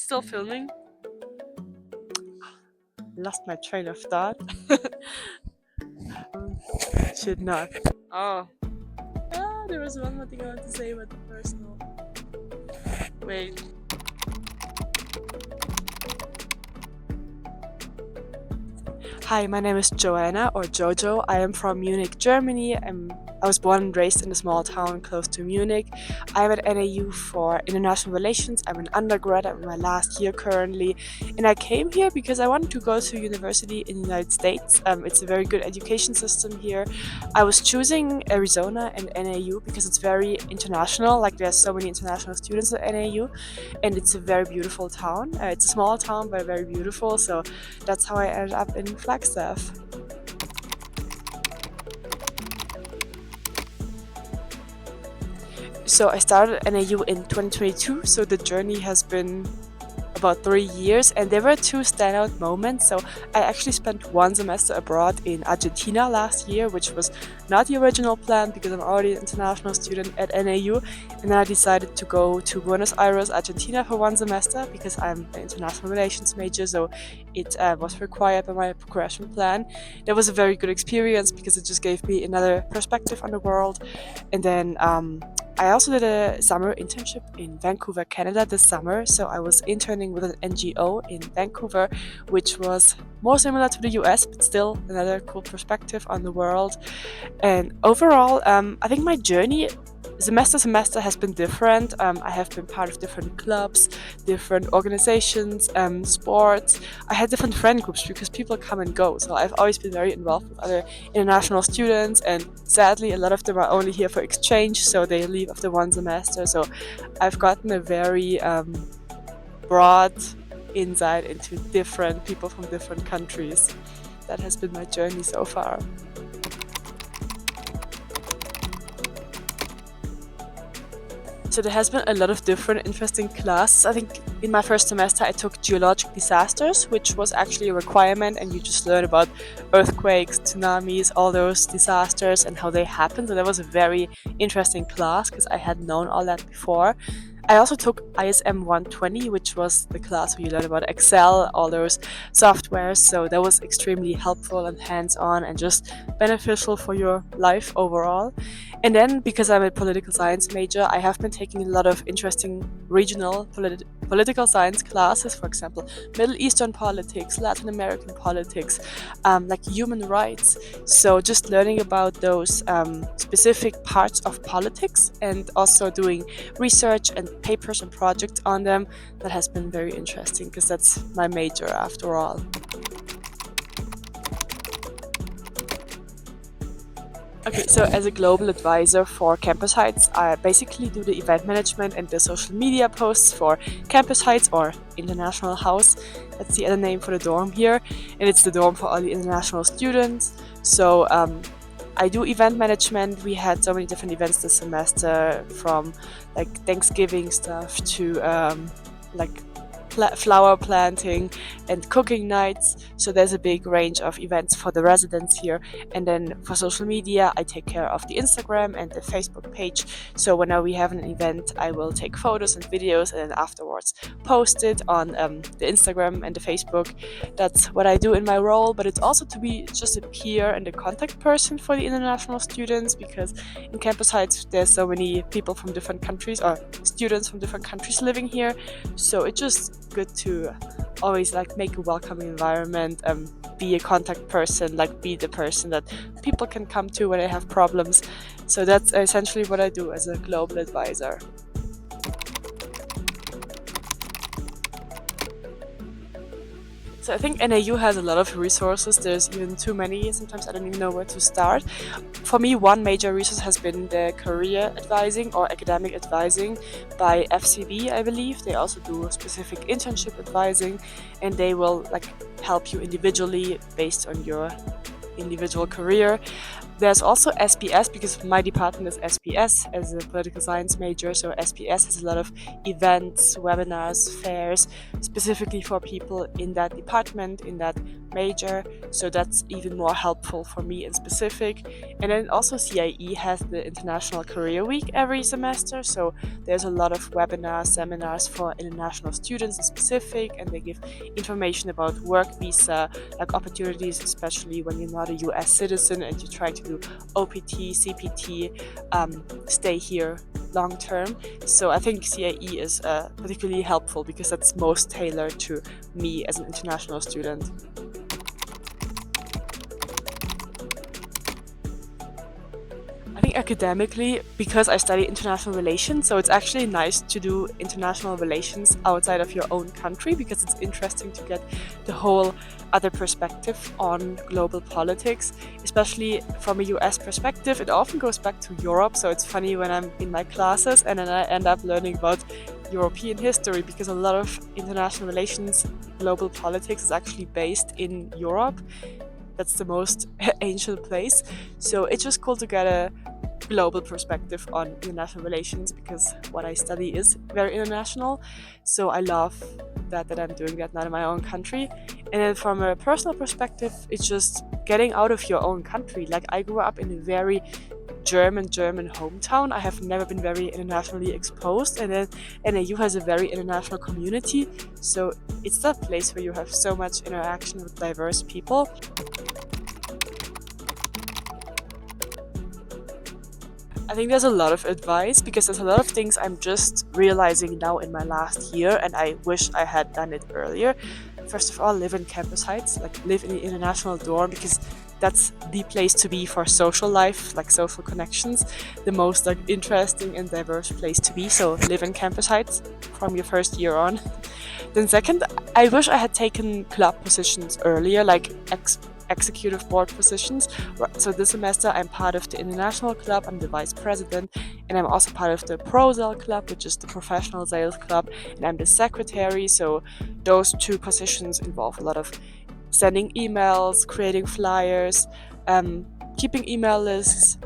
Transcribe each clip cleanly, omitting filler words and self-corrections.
still filming? Lost my train of thought. Should not. Oh, There was one more thing I want to say about the personal. wait. Hi, my name is Johanna or Jojo. I am from Munich, Germany. I was born and raised in a small town close to Munich. I'm at NAU for International Relations. I'm an undergrad. I'm in my last year currently. And I came here because I wanted to go to university in the United States. It's a very good education system here. I was choosing Arizona and NAU because it's very international. Like there's so many international students at NAU. And it's a very beautiful town. It's a small town, but very beautiful. So that's how I ended up in Flagstaff. So I started NAU in 2022, so the journey has been about 3 years, and there were two standout moments. So I actually spent one semester abroad in Argentina last year, which was not the original plan because I'm already an international student at NAU, and then I decided to go to Buenos Aires, Argentina for one semester because I'm an international relations major, so it was required by my progression plan. That was a very good experience because it just gave me another perspective on the world. And then I also did a summer internship in Vancouver, Canada this summer. So I was interning with an NGO in Vancouver, which was more similar to the US, but still another cool perspective on the world. And overall, I think my journey semester has been different. I have been part of different clubs, different organizations, sports. I had different friend groups because people come and go. So I've always been very involved with other international students, and sadly, a lot of them are only here for exchange, so they leave after one semester. So I've gotten a very broad insight into different people from different countries. That has been my journey so far. So there has been a lot of different interesting classes. I think in my first semester I took geologic disasters, which was actually a requirement, and you just learn about earthquakes, tsunamis, all those disasters and how they happen. So that was a very interesting class because I hadn't known all that before. I also took ISM 120, which was the class where you learn about Excel, all those softwares. So that was extremely helpful and hands-on and just beneficial for your life overall. And then, because I'm a political science major, I have been taking a lot of interesting regional political science classes, for example, Middle Eastern politics, Latin American politics, like human rights. So just learning about those specific parts of politics and also doing research and papers and projects on them, that has been very interesting because that's my major after all. Okay, so as a global advisor for Campus Heights, I basically do the event management and the social media posts for Campus Heights, or International House. That's the other name for the dorm here, and it's the dorm for all the international students. So I do event management. We had so many different events this semester, from like Thanksgiving stuff to like flower planting and cooking nights. So there's a big range of events for the residents here. And then for social media, I take care of the Instagram and the Facebook page. So whenever we have an event, I will take photos and videos and then afterwards post it on the Instagram and the Facebook. That's what I do in my role, but it's also to be just a peer and a contact person for the international students, because in Campus Heights there's so many people from different countries, or students from different countries living here. So it's just good to always like make a welcoming environment, be a contact person, like be the person that people can come to when they have problems. So that's essentially what I do as a global advisor. So I think NAU has a lot of resources. There's even too many. Sometimes I don't even know where to start. For me, one major resource has been the career advising or academic advising by FCB, I believe. They also do specific internship advising, and they will like help you individually based on your individual career. There's also SPS, because my department is SPS as a political science major. So SPS has a lot of events, webinars, fairs, specifically for people in that department, in that major, so that's even more helpful for me in specific. And then also CIE has the International Career Week every semester, so there's a lot of webinars, seminars for international students in specific, and they give information about work visa, like opportunities, especially when you're not a US citizen and you're trying to do OPT, CPT, stay here long term. So I think CIE is particularly helpful because that's most tailored to me as an international student. I think academically, because I study international relations, so it's actually nice to do international relations outside of your own country because it's interesting to get the whole other perspective on global politics, especially from a US perspective. It often goes back to Europe, so it's funny when I'm in my classes and then I end up learning about European history because a lot of international relations, global politics is actually based in Europe. That's the most ancient place. So it's just cool to get a global perspective on international relations because what I study is very international. So I love that I'm doing that not in my own country. And then from a personal perspective, it's just getting out of your own country. Like I grew up in a very German hometown. I have never been very internationally exposed, and then NAU has a very international community. So it's that place where you have so much interaction with diverse people. I think there's a lot of advice because there's a lot of things I'm just realizing now in my last year, and I wish I had done it earlier. First of all, live in campus heights, like live in the international dorm, because that's the place to be for social life, like social connections, the most like interesting and diverse place to be. So live in campus heights from your first year on. Then second, I wish I had taken club positions earlier, like executive board positions. So this semester I'm part of the international club, I'm the vice president, and I'm also part of the ProSale club, which is the professional sales club, and I'm the secretary. So those two positions involve a lot of sending emails, creating flyers, keeping email lists,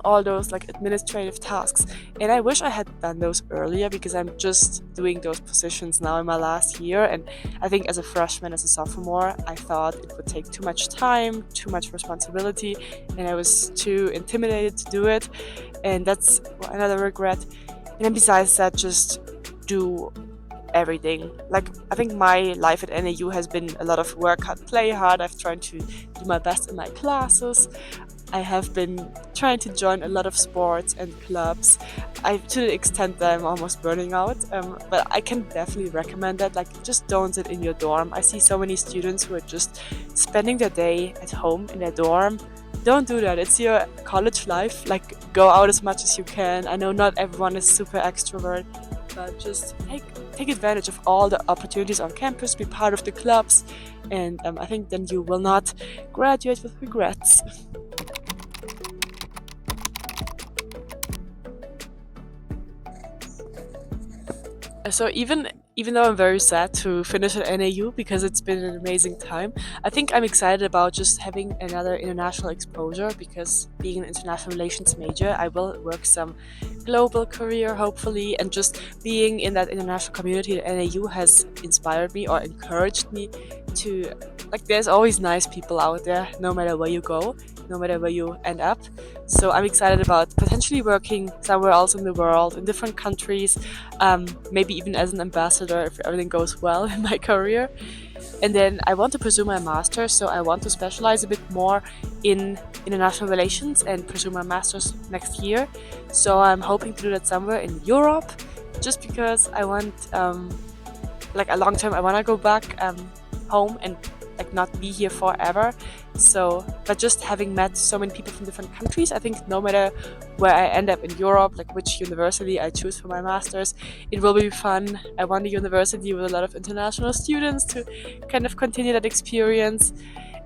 all those like administrative tasks. And I wish I had done those earlier because I'm just doing those positions now in my last year. And I think as a freshman, as a sophomore, I thought it would take too much time, too much responsibility, and I was too intimidated to do it. And that's another regret. And then besides that, just do everything. Like I think my life at NAU has been a lot of work hard, play hard. I've tried to do my best in my classes. I have been trying to join a lot of sports and clubs, to the extent that I'm almost burning out, but I can definitely recommend that. Like, just don't sit in your dorm. I see so many students who are just spending their day at home in their dorm. Don't do that. It's your college life. Like, go out as much as you can. I know not everyone is super extrovert, but just take advantage of all the opportunities on campus, be part of the clubs, and I think then you will not graduate with regrets. So even though I'm very sad to finish at NAU because it's been an amazing time, I think I'm excited about just having another international exposure because being an international relations major, I will work some global career hopefully, and just being in that international community at NAU has inspired me or encouraged me to, like, there's always nice people out there no matter where you go, no matter where you end up. So I'm excited about potentially working somewhere else in the world, in different countries, maybe even as an ambassador if everything goes well in my career. And then I want to pursue my master's, so I want to specialize a bit more in international relations and pursue my master's next year. So I'm hoping to do that somewhere in Europe, just because I want, like a long term, I want to go back home and like not be here forever. So, but just having met so many people from different countries, I think no matter where I end up in Europe, like which university I choose for my master's, it will be fun. I want a university with a lot of international students to kind of continue that experience.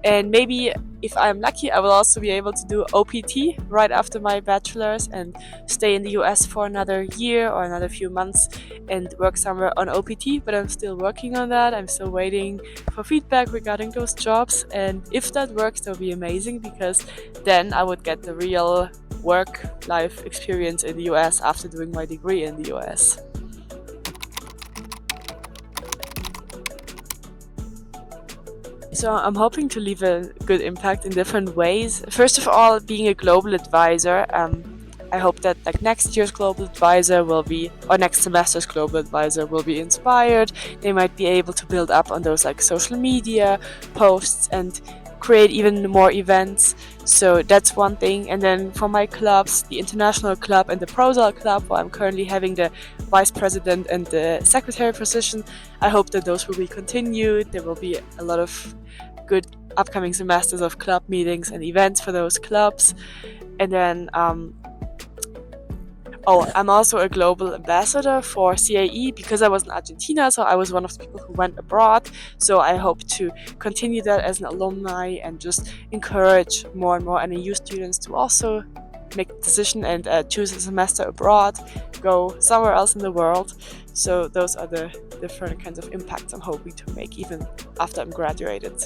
And maybe if I'm lucky, I will also be able to do OPT right after my bachelor's and stay in the US for another year or another few months and work somewhere on OPT, but I'm still working on that. I'm still waiting for feedback regarding those jobs. And if that works, that would be amazing because then I would get the real work-life experience in the US after doing my degree in the US. So I'm hoping to leave a good impact in different ways. First of all, being a global advisor, I hope that like next year's global advisor will be, or next semester's global advisor will be inspired. They might be able to build up on those like social media posts and create even more events. So that's one thing. And then for my clubs, the International Club and the Prosal Club, where I'm currently having the vice president and the secretary position, I hope that those will be continued. There will be a lot of good upcoming semesters of club meetings and events for those clubs. And then I'm also a global ambassador for CAE because I was in Argentina, so I was one of the people who went abroad. So I hope to continue that as an alumni and just encourage more and more NAU students to also make the decision and choose a semester abroad, go somewhere else in the world. So those are the different kinds of impacts I'm hoping to make even after I'm graduated.